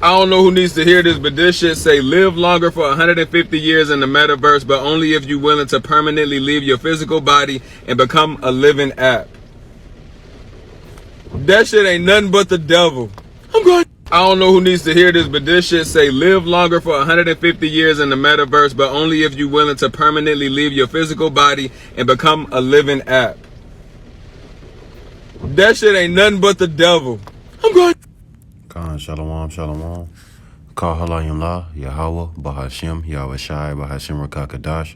I don't know who needs to hear this, but this shit say live longer for 150 years in the metaverse, but only if you're willing to permanently leave your physical body and become a living app. That shit ain't nothing but the devil. I'm going. I don't know who needs to hear this, but this shit say live longer for 150 years in the metaverse, but only if you're willing to permanently leave your physical body and become a living app. That shit ain't nothing but the devil. I'm going. Khan, shalom, shalom. Call Halayim La, Yahweh, Bahashim, Yahweh Shai, Bahashim Rakakadash.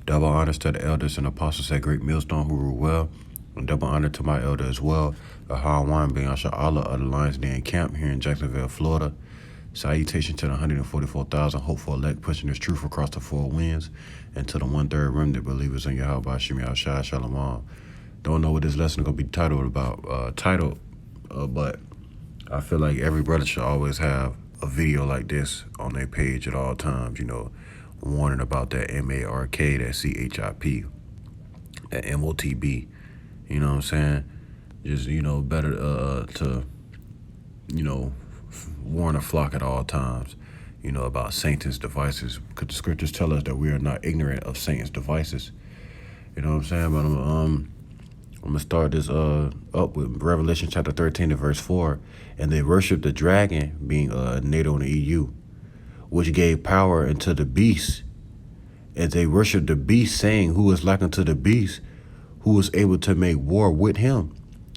Double honors to the elders and apostles at Great Millstone who rule well, and double honor to my elder as well, Ahawan Ben Asha Allah of the Lions Den Camp here in Jacksonville, Florida. Salutation to the 144,000 hopeful elect pushing this truth across the four winds, and to the 1/3 remnant believers in Yahweh Bahashim Yahweh Shai Shalom. Don't know what this lesson is going to be titled about, but I feel like every brother should always have a video like this on their page at all times, warning about that MARK, that CHIP, that MOTB, you know what I'm saying? Just, better to, warn a flock at all times, about Satan's devices, because the scriptures tell us that we are not ignorant of Satan's devices, you know what I'm saying? But I'm going to start this up with Revelation chapter 13 and verse 4. And they worshiped the dragon, being NATO and the EU, which gave power unto the beast. And they worshiped the beast, saying, who is like unto the beast, who was able to make war with him?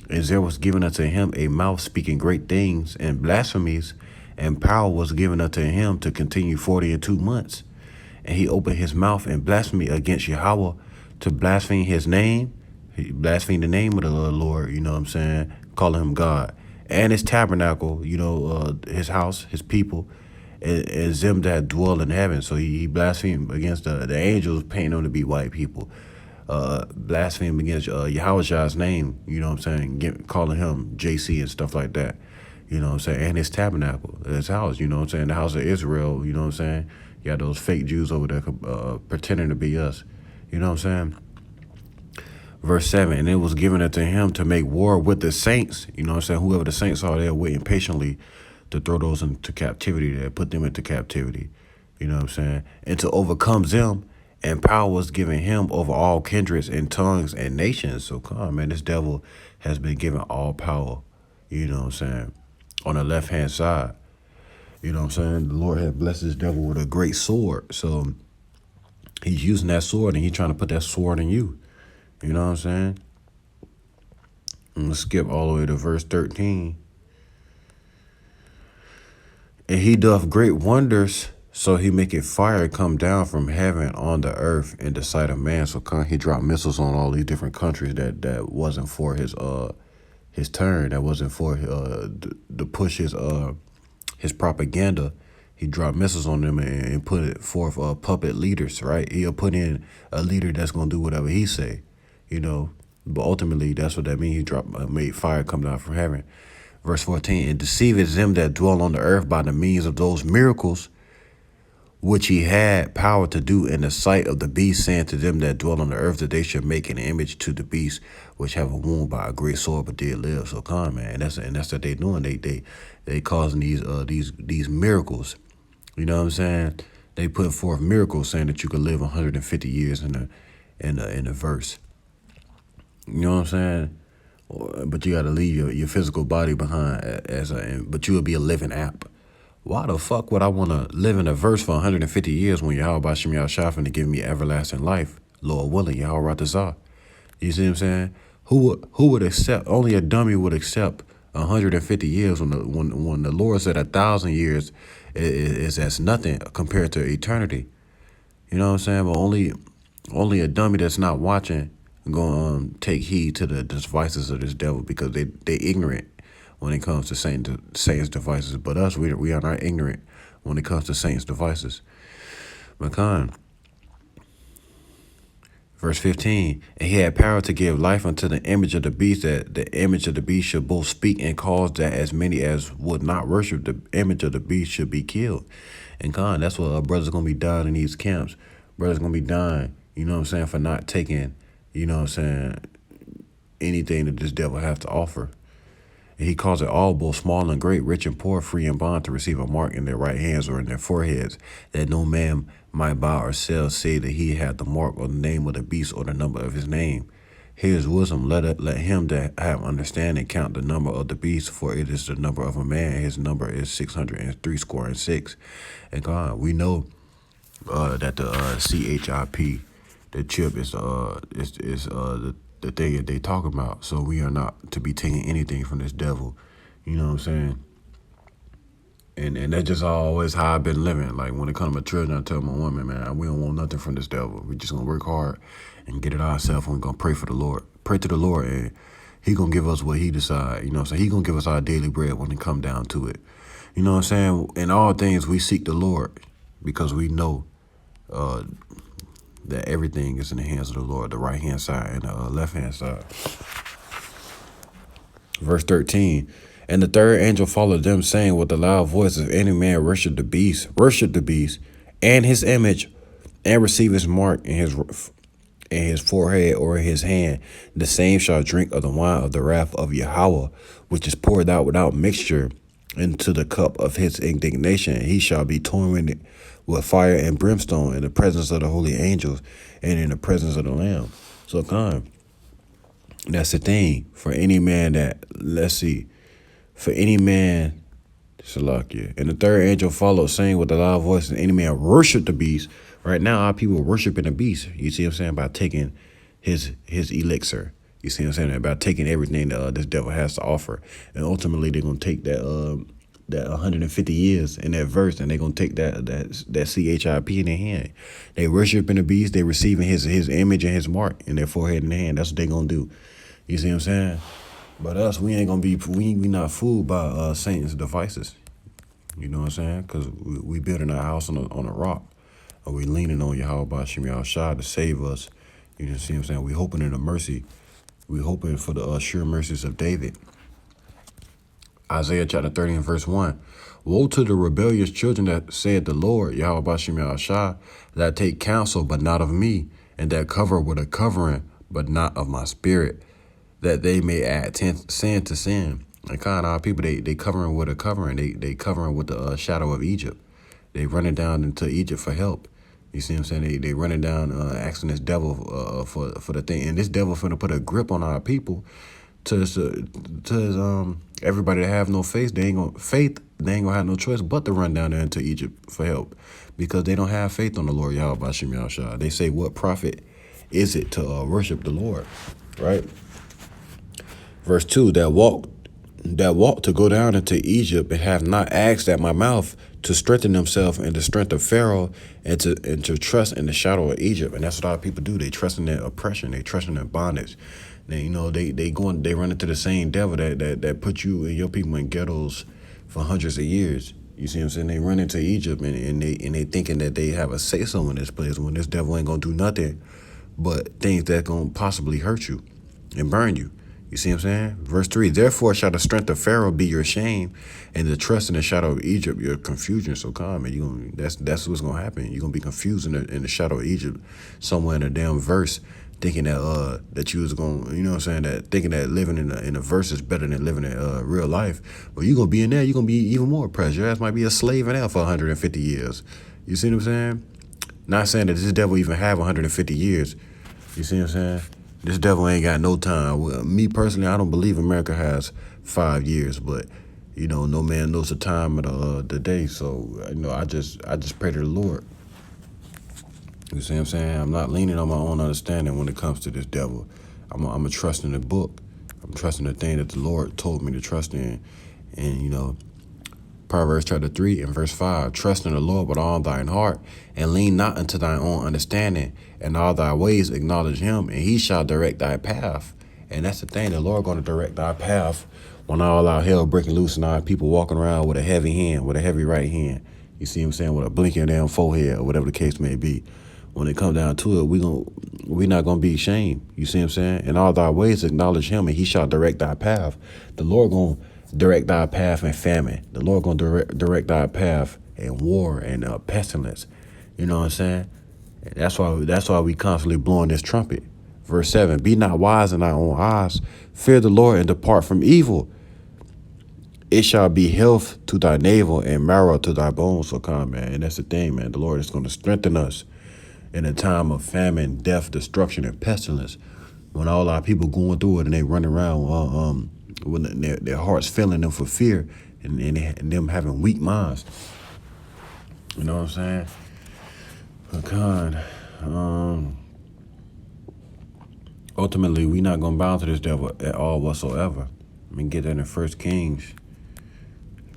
And there was given unto him a mouth speaking great things and blasphemies, and power was given unto him to continue 42 months. And he opened his mouth in blasphemy against Yahweh, to blaspheme his name. He blasphemed the name of the Lord, you know what I'm saying, calling him God. And his tabernacle, his house, his people, and them that dwell in heaven. So he blasphemed against the angels, painting them to be white people. Blasphemed against Yahweh's name, you know what I'm saying, calling him JC and stuff like that. You know what I'm saying? And his tabernacle, his house, you know what I'm saying, the house of Israel, you know what I'm saying? You got those fake Jews over there pretending to be us. You know what I'm saying? Verse 7, and it was given unto him to make war with the saints. You know what I'm saying? Whoever the saints are, they're waiting patiently to throw those into captivity, to put them into captivity. You know what I'm saying? And to overcome them, and power was given him over all kindreds and tongues and nations. So come on, man, this devil has been given all power, you know what I'm saying, on the left-hand side. You know what I'm saying? The Lord has blessed this devil with a great sword. So he's using that sword, and he's trying to put that sword in you. You know what I'm saying? I'm going to skip all the way to verse 13. And he doth great wonders, so he maketh fire come down from heaven on the earth in the sight of man. So he dropped missiles on all these different countries that wasn't for his turn. That wasn't for to push his propaganda. He dropped missiles on them and put it forth puppet leaders, right? He'll put in a leader that's going to do whatever he say. But ultimately, that's what that means. He made fire come down from heaven. Verse 14, and deceiveth them that dwell on the earth by the means of those miracles which he had power to do in the sight of the beast, saying to them that dwell on the earth that they should make an image to the beast, which have a wound by a great sword but did live. So come, man, and that's what they doing. They causing these miracles. You know what I'm saying? They put forth miracles saying that you could live 150 years in a verse. You know what I'm saying? But you got to leave your physical body behind but you would be a living app. Why the fuck would I want to live in a verse for 150 years when Yahweh Bashim Yahshua finna give me everlasting life? Lord willing, Yahweh Ratazah. You see what I'm saying? Who would accept? Only a dummy would accept 150 years when the Lord said 1,000 years is as nothing compared to eternity. You know what I'm saying? But only a dummy that's not watching going to take heed to the devices of this devil, because they ignorant when it comes to Satan's devices. But us, we are not ignorant when it comes to Satan's devices. Makan. Verse 15, and he had power to give life unto the image of the beast, that the image of the beast should both speak and cause that as many as would not worship the image of the beast should be killed. And God, that's what brothers going to be dying in these camps. Brothers going to be dying, you know what I'm saying, for not taking, you know what I'm saying, anything that this devil has to offer. And he caused it all, both small and great, rich and poor, free and bond, to receive a mark in their right hands or in their foreheads, that no man might buy or sell, say that he had the mark or the name of the beast or the number of his name. Here's wisdom. Let him that have understanding count the number of the beast, for it is the number of a man. His number is 666. And God, we know that the CHIP, the chip, is the thing that they talk about. So we are not to be taking anything from this devil. You know what I'm saying? And that's just always how I've been living. Like when it comes to children, I tell my woman, man, we don't want nothing from this devil. We just gonna work hard and get it ourselves, and we're gonna pray for the Lord. Pray to the Lord, and he gonna give us what he decide. You know what I'm saying? He gonna give us our daily bread when it come down to it. You know what I'm saying? In all things, we seek the Lord because we know that everything is in the hands of the Lord, the right hand side and the left hand side. Verse 13. And the third angel followed them, saying with a loud voice, if any man worship the beast and his image, and receive his mark in his forehead or in his hand, the same shall drink of the wine of the wrath of Yahweh, which is poured out without mixture into the cup of his indignation. He shall be tormented with fire and brimstone in the presence of the holy angels and in the presence of the Lamb. So come, that's the thing. For any man that, for any man, Shalakia. And the third angel followed, saying with a loud voice, and any man worship the beast. Right now, our people are worshiping the beast. You see what I'm saying? By taking his elixir. You see what I'm saying? About taking everything that this devil has to offer. And ultimately, they're going to take that 150 years in that verse, and they're going to take that CHIP in their hand. They worshiping the beast. They receiving his image and his mark in their forehead and their hand. That's what they're going to do. You see what I'm saying? But us, we not fooled by Satan's devices. You know what I'm saying? Because we building our house on a rock. Or we leaning on Yahweh Bashim Yahushua to save us. You know what I'm saying? We hoping in the mercy. We hoping for the sure mercies of David. Isaiah chapter 30 and verse 1. Woe to the rebellious children that said the Lord, Yahweh Bashim Yahushua, that take counsel, but not of me, and that cover with a covering, but not of my spirit, that they may add sin to sin. And kind of our people, they covering with a covering. They covering with the shadow of Egypt. They running down into Egypt for help. You see what I'm saying? They running down asking this devil for the thing. And this devil finna put a grip on our people to everybody that have no faith. They ain't gonna have no choice but to run down there into Egypt for help, because they don't have faith on the Lord Yahweh Bashim Yahushua. They say, what profit is it to worship the Lord? Right? Verse 2, that walked to go down into Egypt, and have not asked at my mouth to strengthen themselves in the strength of Pharaoh, and to trust in the shadow of Egypt. And that's what our people do. They trust in their oppression. They trust in their bondage. They run into the same devil that put you and your people in ghettos for hundreds of years. You see what I'm saying? They run into Egypt and they thinking that they have a say-so in this place, when this devil ain't gonna do nothing but things that gonna possibly hurt you and burn you. You see what I'm saying? Verse 3, therefore shall the strength of Pharaoh be your shame, and the trust in the shadow of Egypt your confusion. So come, and that's what's gonna happen. You're gonna be confused in the shadow of Egypt, somewhere in a damn verse, thinking that you was gonna, you know what I'm saying, that thinking that living in a verse is better than living in real life. But you're gonna be in there, you're gonna be even more oppressed. Your ass might be a slave in there for 150 years. You see what I'm saying? Not saying that this devil even have 150 years. You see what I'm saying? This devil ain't got no time. Well, me personally, I don't believe America has 5 years, but no man knows the time of the day. So I just pray to the Lord. You see what I'm saying? I'm not leaning on my own understanding when it comes to this devil. I'm a trust in the book. I'm trusting the thing that the Lord told me to trust in. And Proverbs chapter 3 and verse 5, trust in the Lord with all thine heart, and lean not unto thine own understanding. And all thy ways acknowledge him, and he shall direct thy path. And that's the thing, the Lord going to direct our path when all our hell breaking loose and our people walking around with a heavy hand, with a heavy right hand. You see what I'm saying? With a blinking damn forehead, or whatever the case may be. When it comes down to it, we not going to be ashamed. You see what I'm saying? And all thy ways acknowledge him, and he shall direct thy path. The Lord going to direct thy path in famine. The Lord going to direct thy path in war and pestilence. You know what I'm saying? And that's why we constantly blowing this trumpet. Verse 7, be not wise in thy own eyes. Fear the Lord and depart from evil. It shall be health to thy navel and marrow to thy bones. So come, man. And that's the thing, man. The Lord is going to strengthen us in a time of famine, death, destruction, and pestilence. When all our people going through it and they run around when their hearts failing them for fear and them having weak minds. You know what I'm saying? But God, ultimately, we not going to bow to this devil at all whatsoever. I mean, get that in 1 Kings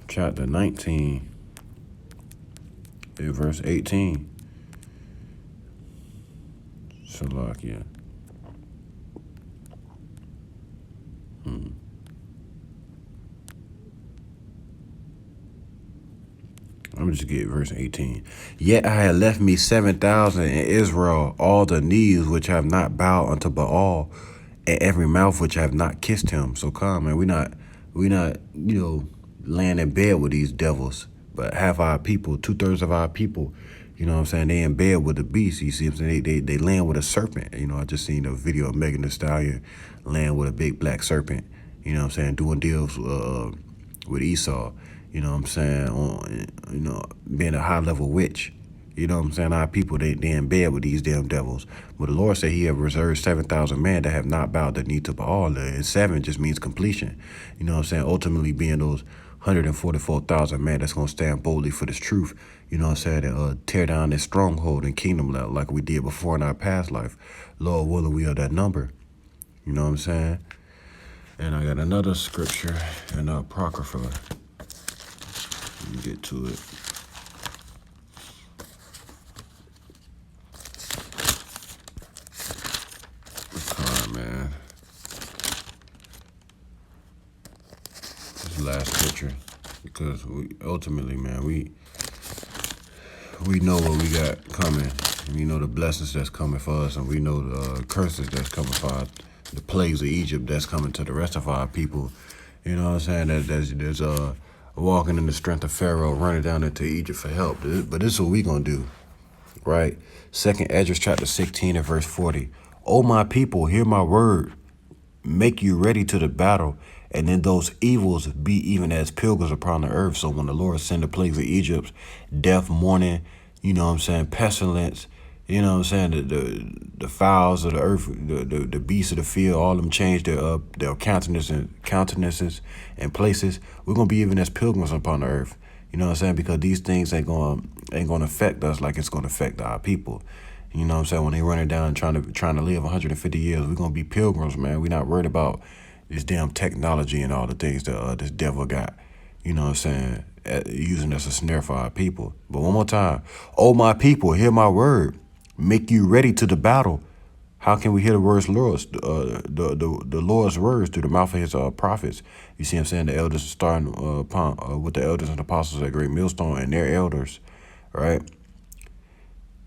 chapter 19, verse 18. Salakia. I'm just get verse 18. Yet I had left me 7,000 in Israel, all the knees which have not bowed unto Baal, and every mouth which have not kissed him. So come, man, we not, laying in bed with these devils, but half our people, 2/3 of our people, you know what I'm saying, they in bed with the beast. You see what I'm saying? They laying with a serpent. You know, I just seen a video of Megan Thee Stallion laying with a big black serpent, you know what I'm saying, doing deals with Esau. You know what I'm saying? Being a high level witch. You know what I'm saying? Our people, they in bed with these damn devils. But the Lord said he have reserved 7,000 men that have not bowed the knee to Baal. And 7 just means completion. You know what I'm saying? Ultimately being those 144,000 men that's going to stand boldly for this truth. You know what I'm saying? And tear down this stronghold and kingdom like we did before in our past life. Lord willing, we are that number. You know what I'm saying? And I got another scripture in Apocrypha. Let me get to it. Come on, man. This last picture, because ultimately, man, we know what we got coming. We know the blessings that's coming for us, and we know the curses that's coming for us, the plagues of Egypt that's coming to the rest of our people. You know what I'm saying? There's walking in the strength of Pharaoh, running down into Egypt for help. But this is what we gonna do, right? 2nd Esdras chapter 16 and verse 40. O my people, hear my word. Make you ready to the battle, and then those evils be even as pilgrims upon the earth. So when the Lord send the plagues of Egypt, death, mourning, you know what I'm saying, pestilence, you know what I'm saying, the fowls of the earth, the beasts of the field, all of them change their countenances and places. We're gonna be even as pilgrims upon the earth. You know what I'm saying? Because these things ain't gonna affect us like it's gonna affect our people. You know what I'm saying? When they running down and trying to live 150 years, we're gonna be pilgrims, man. We're not worried about this damn technology and all the things that this devil got. You know what I'm saying? Using as a snare for our people. But one more time, oh my people, hear my word. Make you ready to the battle. How can we hear the words Lord, the Lord's words through the mouth of his prophets? You see what I'm saying? The elders starting with the elders and apostles at Great Millstone and their elders, right?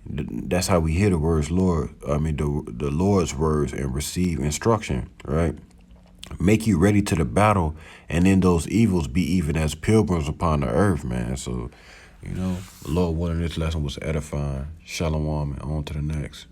That's how we hear the words Lord. The Lord's words and receive instruction, right? Make you ready to the battle, and then those evils be even as pilgrims upon the earth, man. So, the Lord willing, this lesson was edifying. Shalom, and on to the next.